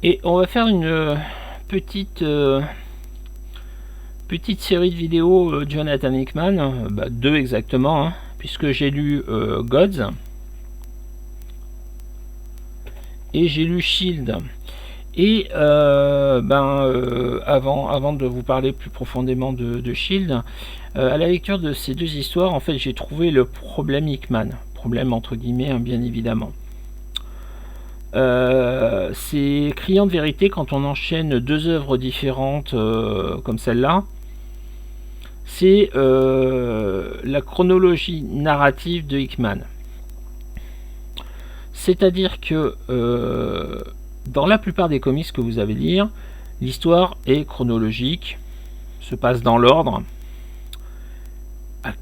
Et on va faire une petite petite série de vidéos Jonathan Hickman, deux exactement, hein, puisque j'ai lu Gods et j'ai lu Shield. Et avant de vous parler plus profondément de Shield, à la lecture de ces deux histoires, en fait, j'ai trouvé le problème Hickman. Problème entre guillemets, hein, bien évidemment. C'est criant de vérité quand on enchaîne deux œuvres différentes comme celle-là. C'est la chronologie narrative de Hickman. C'est-à-dire que dans la plupart des comics que vous allez lire, l'histoire est chronologique, se passe dans l'ordre,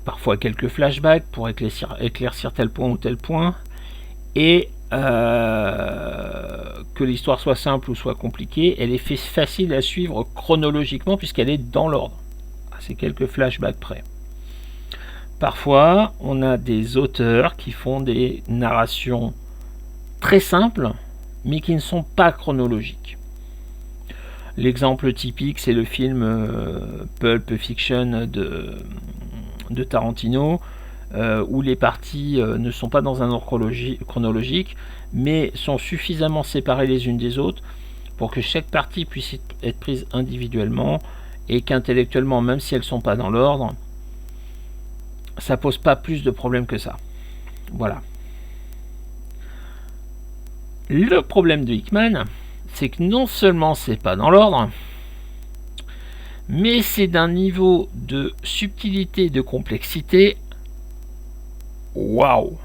parfois quelques flashbacks pour éclaircir tel point ou tel point, et que l'histoire soit simple ou soit compliquée, elle est facile à suivre chronologiquement puisqu'elle est dans l'ordre. C'est quelques flashbacks près. Parfois, on a des auteurs qui font des narrations très simples, mais qui ne sont pas chronologiques. L'exemple typique, c'est le film Pulp Fiction de Tarantino, où les parties ne sont pas dans un ordre chronologique, mais sont suffisamment séparées les unes des autres pour que chaque partie puisse être prise individuellement, et qu'intellectuellement, même si elles ne sont pas dans l'ordre, ça pose pas plus de problèmes que ça. Voilà. Le problème de Hickman, c'est que non seulement c'est pas dans l'ordre, mais c'est d'un niveau de subtilité, de complexité. Waouh!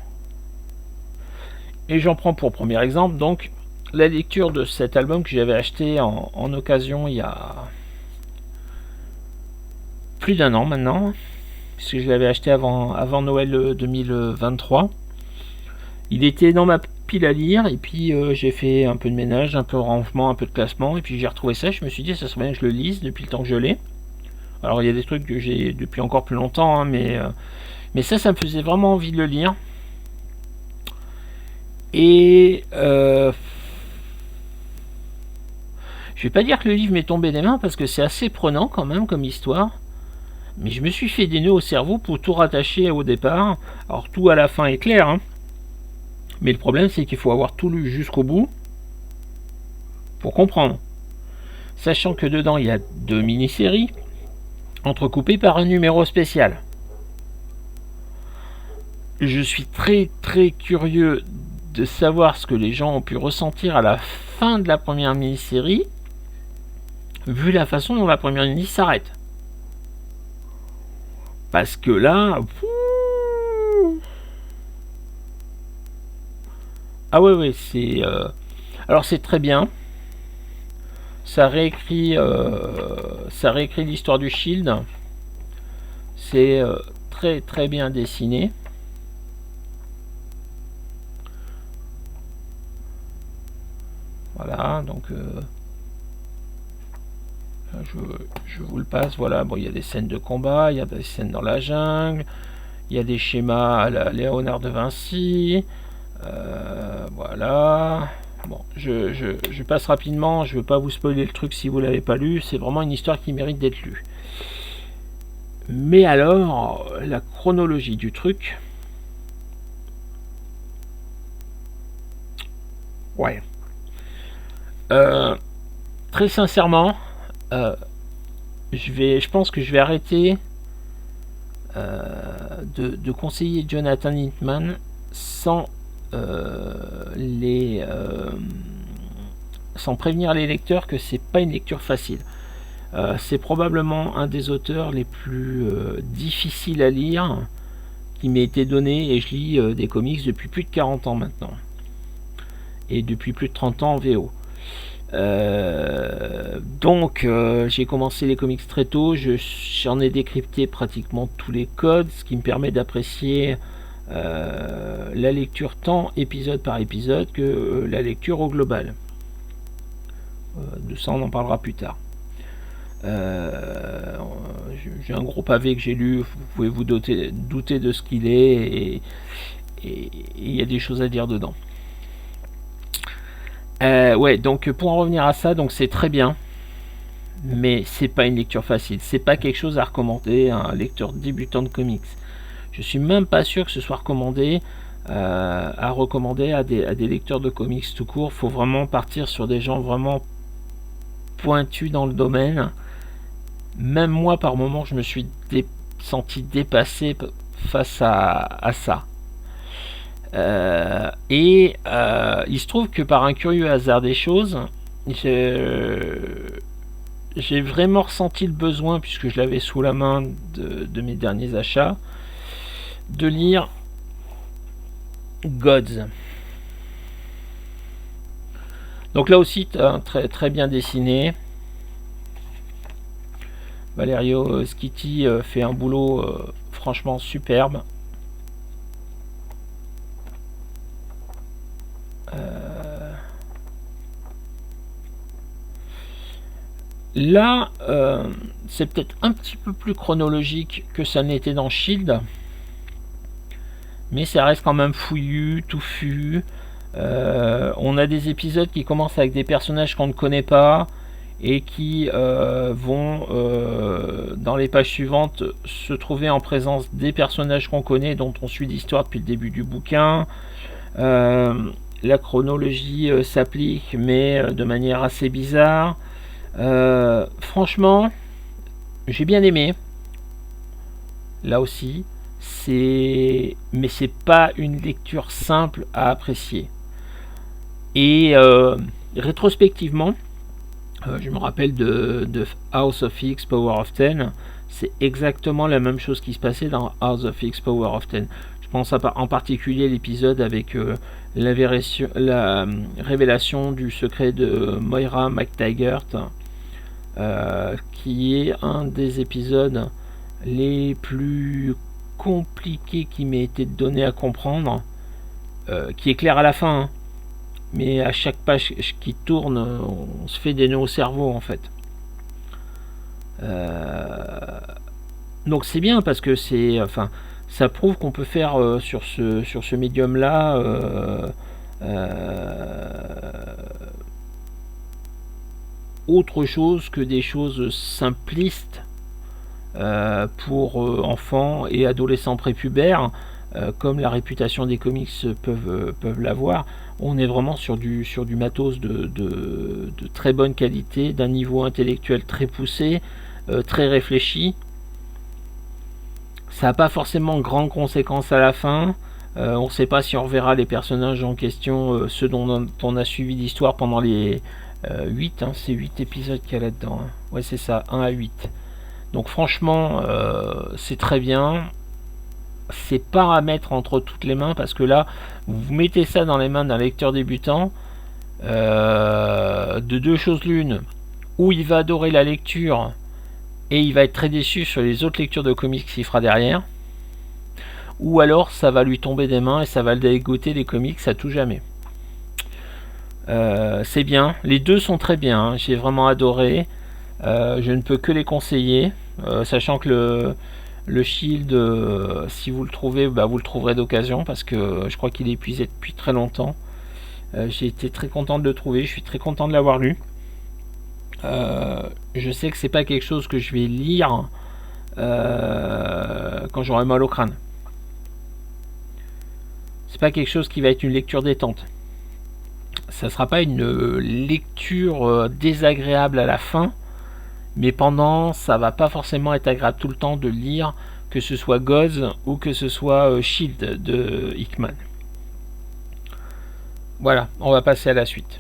Et j'en prends pour premier exemple, donc, la lecture de cet album que j'avais acheté en occasion il y a plus d'un an maintenant, puisque je l'avais acheté avant Noël 2023. Il était dans ma pile à lire, et puis j'ai fait un peu de ménage, un peu de rangement, un peu de classement, et puis j'ai retrouvé ça, je me suis dit ça serait bien que je le lise depuis le temps que je l'ai. Alors il y a des trucs que j'ai depuis encore plus longtemps, hein, mais ça me faisait vraiment envie de le lire. Et je vais pas dire que le livre m'est tombé des mains, parce que c'est assez prenant quand même comme histoire. Mais je me suis fait des nœuds au cerveau pour tout rattacher au départ. Alors tout à la fin est clair, hein. Mais le problème c'est qu'il faut avoir tout lu jusqu'au bout pour comprendre. Sachant que dedans il y a deux mini-séries entrecoupées par un numéro spécial. Je suis très très curieux de savoir ce que les gens ont pu ressentir à la fin de la première mini-série, vu la façon dont la première mini s'arrête. Parce que là... Ah ouais, c'est... Alors c'est très bien. Ça réécrit l'histoire du Shield. C'est très très bien dessiné. Voilà, donc je vous le passe. Voilà, bon, il y a des scènes de combat, il y a des scènes dans la jungle, il y a des schémas à la Léonard de Vinci. Voilà. Bon, je passe rapidement, je veux pas vous spoiler le truc si vous l'avez pas lu, c'est vraiment une histoire qui mérite d'être lue. Mais alors, la chronologie du truc... Ouais. Très sincèrement, je pense que je vais arrêter de conseiller Jonathan Hickman sans sans prévenir les lecteurs que c'est pas une lecture facile. C'est probablement un des auteurs les plus difficiles à lire qui m'ait été donné, et je lis des comics depuis plus de 40 ans maintenant. Et depuis plus de 30 ans en VO. Donc j'ai commencé les comics très tôt, j'en ai décrypté pratiquement tous les codes, ce qui me permet d'apprécier la lecture tant épisode par épisode que la lecture au global. De ça on en parlera plus tard. J'ai un gros pavé que j'ai lu, vous pouvez vous douter de ce qu'il est, et il y a des choses à dire dedans. Ouais, donc pour en revenir à ça, donc c'est très bien, mais c'est pas une lecture facile. C'est pas quelque chose à recommander à un lecteur débutant de comics. Je suis même pas sûr que ce soit recommandé à recommander à des lecteurs de comics tout court. Faut vraiment partir sur des gens vraiment pointus dans le domaine. Même moi, par moment, je me suis senti dépassé face à ça. Il se trouve que par un curieux hasard des choses, j'ai vraiment ressenti le besoin, puisque je l'avais sous la main de mes derniers achats, de lire Gods. Donc là aussi, très, très bien dessiné. Valerio Schiti fait un boulot franchement superbe. Là, c'est peut-être un petit peu plus chronologique que ça n'était dans Shield, mais ça reste quand même fouillu, touffu. On a des épisodes qui commencent avec des personnages qu'on ne connaît pas et qui vont dans les pages suivantes se trouver en présence des personnages qu'on connaît, dont on suit l'histoire depuis le début du bouquin. La chronologie s'applique, mais de manière assez bizarre. Franchement, j'ai bien aimé. Là aussi, mais c'est pas une lecture simple à apprécier. Et rétrospectivement, je me rappelle de House of X, Power of Ten. C'est exactement la même chose qui se passait dans House of X, Power of Ten. Je pense en particulier l'épisode avec la révélation du secret de Moira McTaggart, qui est un des épisodes les plus compliqués qui m'ait été donné à comprendre, qui est clair à la fin, hein. Mais à chaque page qui tourne, on se fait des nœuds au cerveau en fait. Donc c'est bien parce que ça prouve qu'on peut faire sur ce médium là autre chose que des choses simplistes pour enfants et adolescents prépubères, comme la réputation des comics peuvent l'avoir. On est vraiment sur du matos de très bonne qualité, d'un niveau intellectuel très poussé, très réfléchi. Ça n'a pas forcément grandes conséquences à la fin. On ne sait pas si on reverra les personnages en question, ceux dont on a suivi l'histoire pendant les 8, hein, c'est 8 épisodes qu'il y a là-dedans. Hein. Ouais, c'est ça, 1 à 8. Donc franchement, c'est très bien. C'est pas à mettre entre toutes les mains, parce que là, vous mettez ça dans les mains d'un lecteur débutant, de deux choses l'une, ou il va adorer la lecture et il va être très déçu sur les autres lectures de comics qu'il fera derrière, ou alors ça va lui tomber des mains et ça va le dégoûter des comics à tout jamais. C'est bien, les deux sont très bien, hein. J'ai vraiment adoré. Je ne peux que les conseiller, sachant que le Shield, si vous le trouvez, vous le trouverez d'occasion, parce que je crois qu'il est épuisé depuis très longtemps. J'ai été très content de le trouver, je suis très content de l'avoir lu. Je sais que c'est pas quelque chose que je vais lire quand j'aurai mal au crâne. C'est pas quelque chose qui va être une lecture détente. Ça sera pas une lecture désagréable à la fin, mais pendant, ça va pas forcément être agréable tout le temps de lire, que ce soit Gods ou que ce soit Shield de Hickman. Voilà, on va passer à la suite.